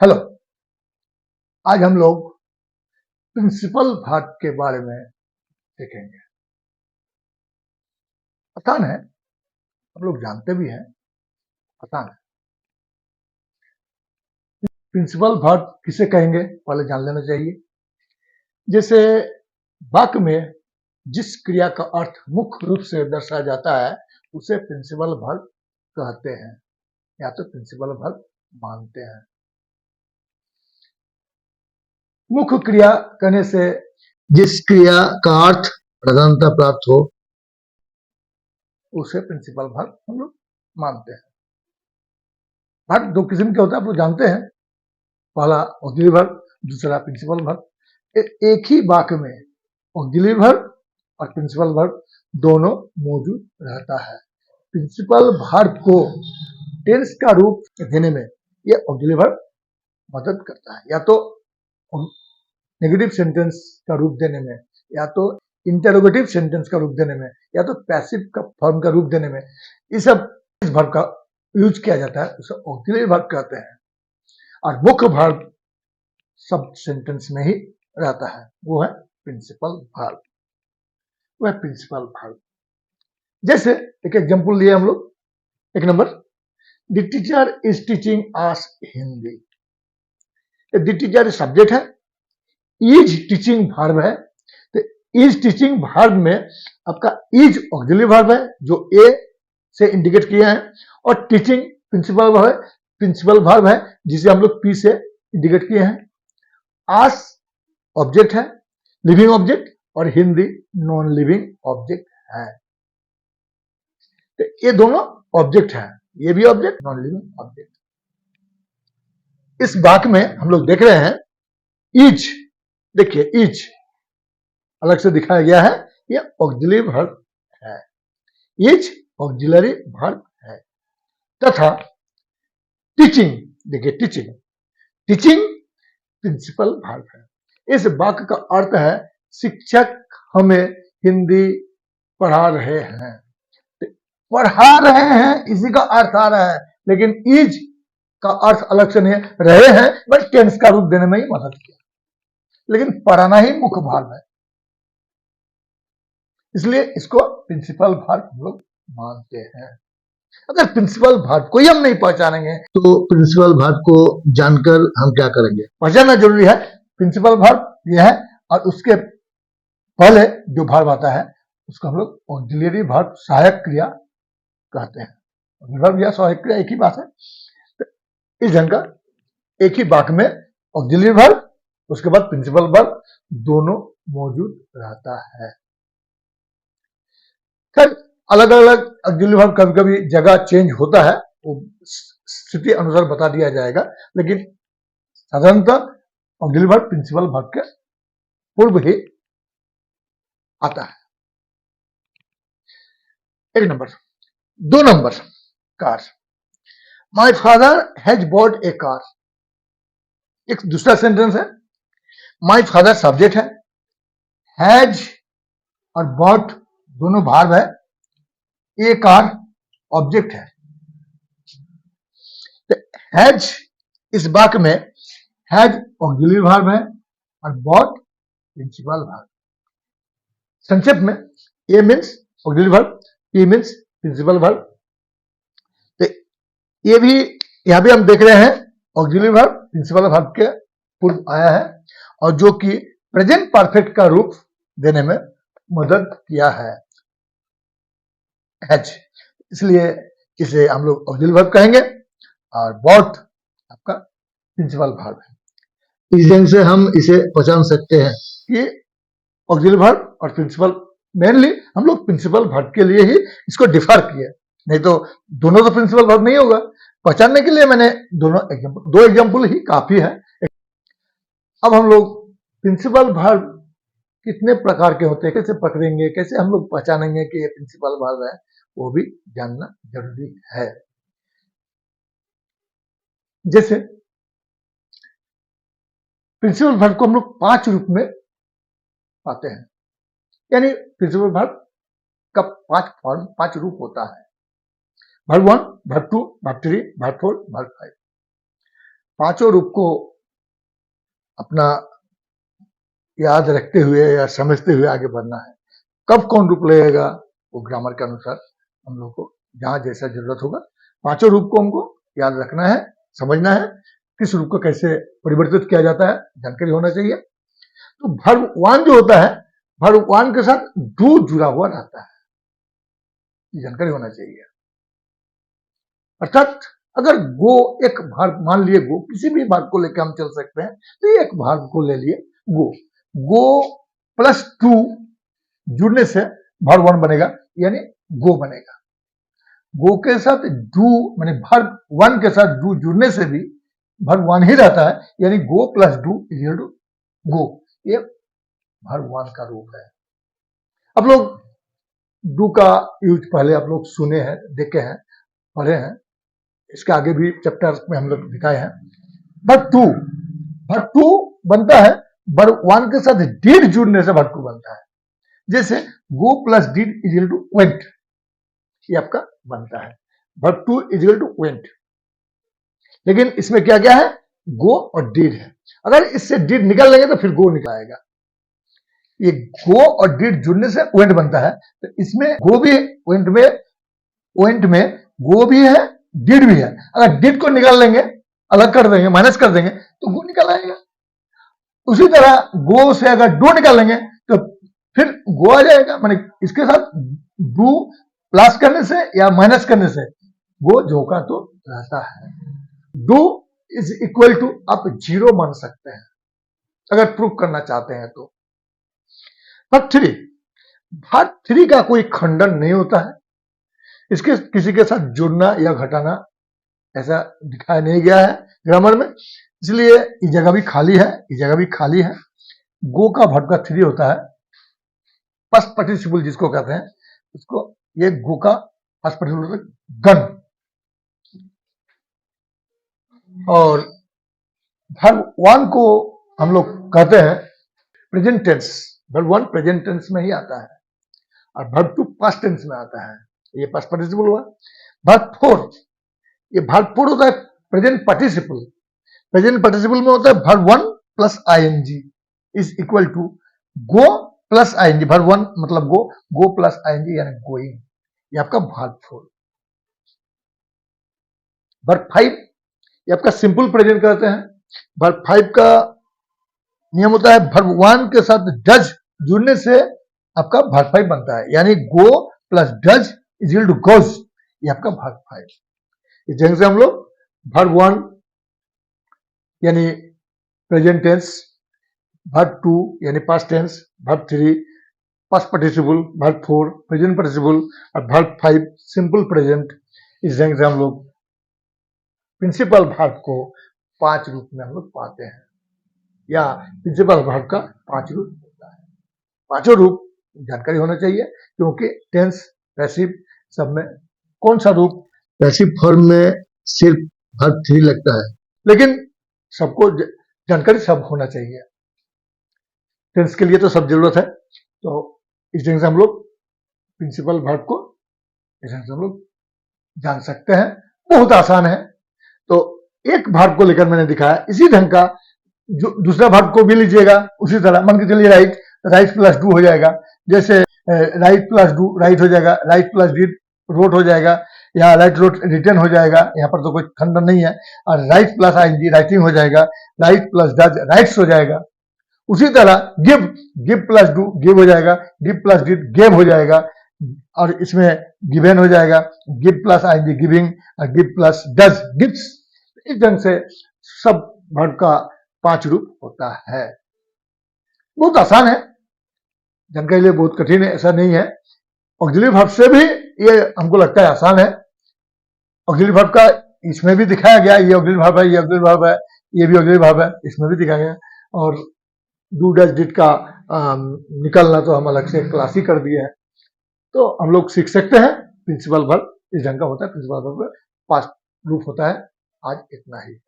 Hello. आज हम लोग प्रिंसिपल भाग के बारे में सीखेंगे। आसान है, हम लोग जानते भी हैं, आसान है। प्रिंसिपल भाग किसे कहेंगे पहले जान लेना चाहिए। जैसे वाक्य में जिस क्रिया का अर्थ मुख्य रूप से दर्शाया जाता है उसे प्रिंसिपल वर्ब कहते हैं या तो प्रिंसिपल वर्ब मानते हैं। मुख्य क्रिया कहने से जिस क्रिया का अर्थ प्रधानता प्राप्त हो उसे प्रिंसिपल वर्ब हम लोग मानते हैं। वर्ब दो किस्म के होता है, आप लोग जानते हैं। पहला ऑक्सिलरी वर्ब, दूसरा प्रिंसिपल वर्ब। एक ही वाक्य में ऑक्सिलरी वर्ब और प्रिंसिपल वर्ब दोनों मौजूद रहता है। प्रिंसिपल वर्ब को टेंस का रूप देने में यह ऑक्सिलरी वर्ब मदद करता है, या तो नेगेटिव सेंटेंस का रूप देने में, या तो इंटरोगेटिव सेंटेंस का रूप देने में, या तो पैसिव का फॉर्म का रूप देने में। इस वर्ब का यूज किया जाता है, उसे ऑक्सिलरी वर्ब कहते हैं। और मुख्य वर्ब सब सेंटेंस में ही रहता है, वो है प्रिंसिपल वर्ब, वो है प्रिंसिपल वर्ब। जैसे एक एग्जांपल लिए हम लोग, एक number, the teacher is teaching us Hindi. The teacher subject है, इज टीचिंग वर्ब है। तो इज टीचिंग वर्ब में आपका इज ऑक्सिलरी वर्ब है जो ए से इंडिकेट किया है, और टीचिंग प्रिंसिपल वर्ब है, प्रिंसिपल वर्ब है जिसे हम लोग पी से इंडिकेट किए हैं। आस ऑब्जेक्ट है, लिविंग ऑब्जेक्ट, और हिंदी नॉन लिविंग ऑब्जेक्ट है। तो ये दोनों ऑब्जेक्ट है, ये भी ऑब्जेक्ट, नॉन लिविंग ऑब्जेक्ट। इस वाक्य में हम लोग देख रहे हैं इज, देखिए इज अलग से दिखाया गया है, ये ऑक्सिलरी वर्ब है, इज ऑक्सिलरी वर्ब है। तथा टीचिंग, देखिए टीचिंग, टीचिंग प्रिंसिपल वर्ब है। इस वाक्य का अर्थ है शिक्षक हमें हिंदी पढ़ा रहे हैं। पढ़ा रहे हैं इसी का अर्थ आ रहा है, लेकिन इज का अर्थ अलग से नहीं है। रहे हैं बस टेंस का रूप देने में ही मदद किया, लेकिन पढ़ाना ही मुख्य वर्ब है, इसलिए इसको प्रिंसिपल वर्ब हम लोग मानते हैं। अगर प्रिंसिपल वर्ब को ही हम नहीं पहचानेंगे तो प्रिंसिपल वर्ब को जानकर हम क्या करेंगे? पहचानना जरूरी है। प्रिंसिपल वर्ब यह है, और उसके पहले जो वर्ब आता है उसको हम लोग ऑक्सिलरी वर्ब, सहायक क्रिया कहते हैं। वर्ब या सहायक क्रिया एक ही बात है। तो इस ढंग का एक ही वाक्य में ऑक्सिलरी वर्ब, उसके बाद प्रिंसिपल वर्ब दोनों मौजूद रहता है। खैर अलग अलग ऑक्सिलरी वर्ब कभी कभी जगह चेंज होता है, वो स्थिति अनुसार बता दिया जाएगा, लेकिन साधारणतः ऑक्सिलरी वर्ब प्रिंसिपल वर्ब के पूर्व ही आता है। एक नंबर। दो number, car. My father has bot A car. एक दूसरा सेंटेंस है, माई फादर सब्जेक्ट है, हैज और बॉट दोनों वर्ब है, ए कार ऑब्जेक्ट है। तो हैज इस वाक्य में हैज ऑक्सिलरी वर्ब है और बॉट प्रिंसिपल वर्ब। संक्षेप में A means auxiliary verb, P means principal verb. तो ये भी यहां भी हम देख रहे हैं ऑक्सिलरी वर्ब प्रिंसिपल वर्ब के पूर्व आया है, और जो कि प्रेजेंट परफेक्ट का रूप देने में मदद किया है, हैज। इसलिए इसे हम लोग ऑक्सिलरी वर्ब कहेंगे, और बॉट आपका प्रिंसिपल वर्ब है। इस ढंग से हम इसे पहचान सकते हैं कि ऑक्सिलरी वर्ब और प्रिंसिपल, मेनली हम लोग प्रिंसिपल वर्ब के लिए ही इसको डिफर किए, नहीं तो दोनों तो प्रिंसिपल वर्ब नहीं होगा। पहचानने के लिए मैंने दो एग्जांपल ही काफी है। अब हम लोग प्रिंसिपल वर्ब कितने प्रकार के होते हैं, कैसे पकड़ेंगे, कैसे हम लोग पहचानेंगे कि ये प्रिंसिपल वर्ब है, वो भी जानना जरूरी है। जैसे प्रिंसिपल वर्ब को हम लोग 5 रूप में पाते हैं, यानी प्रिंसिपल वर्ब का 5 रूप होता है। Verb 1, verb 2, verb 3, verb 4, verb 5। पांचों रूप को अपना याद रखते हुए या समझते हुए आगे बढ़ना है। कब कौन रूप लगेगा वो ग्रामर के अनुसार हम लोग को जहां जैसा जरूरत होगा पांचों रूप को हमको याद रखना है, समझना है, किस रूप को कैसे परिवर्तित किया जाता है जानकारी होना चाहिए। तो वर्ब वन जो होता है, वर्ब वन के साथ डू जुड़ा हुआ रहता है, ये जानकारी होना चाहिए। अर्थात अगर गो एक भाग, मान लिए गो, किसी भी भाग को लेकर हम चल सकते हैं, तो ये एक भाग को ले लिए गो, गो प्लस टू जुड़ने से वर्ब वन बनेगा, यानी गो बनेगा। गो के साथ डू माने वर्ब वन के साथ डू जुड़ने से भी वर्ब वन ही रहता है, यानी go plus do equal to go, ये वर्ब वन का रूप है। अब लोग डू का यूज पहले आप लोग सुने हैं, देखे हैं, पढ़े हैं, इसके आगे भी चैप्टर में हम लोग दिखाए हैं। वर्ब टू बनता है वर्ब वन के साथ डिड जुड़ने से वर्ब टू बनता है, जैसे go plus did equal to went, ये आपका बनता है verb two equal to went. लेकिन इसमें क्या क्या है, गो और डिड है। अगर इससे डिड निकाल लेंगे तो फिर गो निकल आएगा। ये गो और डिड जुड़ने से वेंट बनता है, तो इसमें गो भी वेंट में गो भी है, डिड भी है। अगर डिड को निकाल लेंगे, अलग कर देंगे, माइनस कर देंगे, तो गो निकल आएगा। उसी तरह गो से अगर डू निकाल लेंगे तो फिर गो आ जाएगा, माने इसके साथ डू प्लस करने से या माइनस करने से गो जो का तो रहता है। डू इज इक्वल टू आप जीरो मान सकते हैं अगर प्रूफ करना चाहते हैं तो। भाग थ्री का कोई खंडन नहीं होता है, इसके किसी के साथ जुड़ना या घटाना ऐसा दिखाया नहीं गया है ग्रामर में, इसलिए ये जगह भी खाली है, ये जगह भी खाली है। गो का वर्ब का थ्री होता है, फर्स्ट पार्टिसिपल जिसको कहते हैं उसको, ये गो का फर्स्ट पार्टिसिपल गन। और वर्ब वन को हम लोग कहते हैं present tense, verb one present tense में ही आता है, और वर्ब टू पास्ट टेंस में आता है, ये पास्ट पार्टिसिपल हुआ। वर्ब फोर, ये वर्ब फोर होता है प्रेजेंट पार्टिसिपल, प्रेजेंट पार्टिसिपल में होता है verb one plus I N G is equal to go plus I N G, verb one मतलब गो प्लस आईएनजी यानी गोइंग, ये आपका वर्ब फोर। वर्ब फाइव, ये आपका सिंपल प्रेजेंट कहते हैं। वर्ब फाइव का नियम होता है वर्ब वन के साथ डज जुड़ने से आपका वर्ब फाइव बनता है, यानी go plus does is equal to goes, ये आपका वर्ब फाइव। इस ढंग से हम लोग वर्ब वन यानी प्रेजेंट टेंस, वर्ब टू यानी past tense, verb three past participle, verb four present participle और वर्ब फाइव सिंपल प्रेजेंट, इस ढंग से हम लोग प्रिंसिपल वर्ब को पांच रूप में हम लोग पाते हैं, या प्रिंसिपल वर्ब का पांच रूप होता है। पांचों रूप जानकारी होना चाहिए, क्योंकि टेंस पैसिव सब में कौन सा रूप, पैसिव फॉर्म में सिर्फ वर्ब थ्री लगता है, लेकिन सबको जानकारी सब होना चाहिए, टेंस के लिए तो सब जरूरत है। तो इस ढंग से हम लोग प्रिंसिपल वर्ब को इस ढंग से हम लोग जान सकते हैं, बहुत आसान है। तो एक वर्ब को लेकर मैंने दिखाया, इसी ढंग का जो दूसरा वर्ब को भी लीजिएगा, उसी तरह मान के चलिए राइट प्लस डू हो जाएगा, जैसे राइट प्लस डू राइट हो जाएगा, राइट प्लस डिड रोट हो जाएगा, या राइट रोट रिटर्न हो जाएगा, यहाँ पर तो कोई खंडन नहीं है। और राइट प्लस आईएनजी राइटिंग हो जाएगा, राइट प्लस डज राइट्स हो जाएगा। उसी तरह गिव प्लस डू गिव हो जाएगा, गिव प्लस डिड गेव हो जाएगा, और इसमें गिवन हो जाएगा, गिव प्लस आईएनजी गिविंग, और गिव प्लस डज गिव्स। इस ढंग से सब वर्ब का पांच रूप होता है। बहुत आसान है, जानकारी लिए बहुत कठिन है ऐसा नहीं है। ऑक्सिलरी वर्ब से भी ये हमको लगता है आसान है। ऑक्सिलरी वर्ब का इसमें भी दिखाया गया, ये ऑक्सिलरी वर्ब है, ये ऑक्सिलरी वर्ब है, ये भी ऑक्सिलरी वर्ब है, इसमें भी दिखाया गया। और डू डज डिड का निकलना तो हम अलग से क्लास ही कर दिए हैं, तो हम लोग सीख सकते हैं। प्रिंसिपल वर्ब इस ढंग का होता है, प्रिंसिपल वर्ब का पांच रूप होता है। आज इतना ही।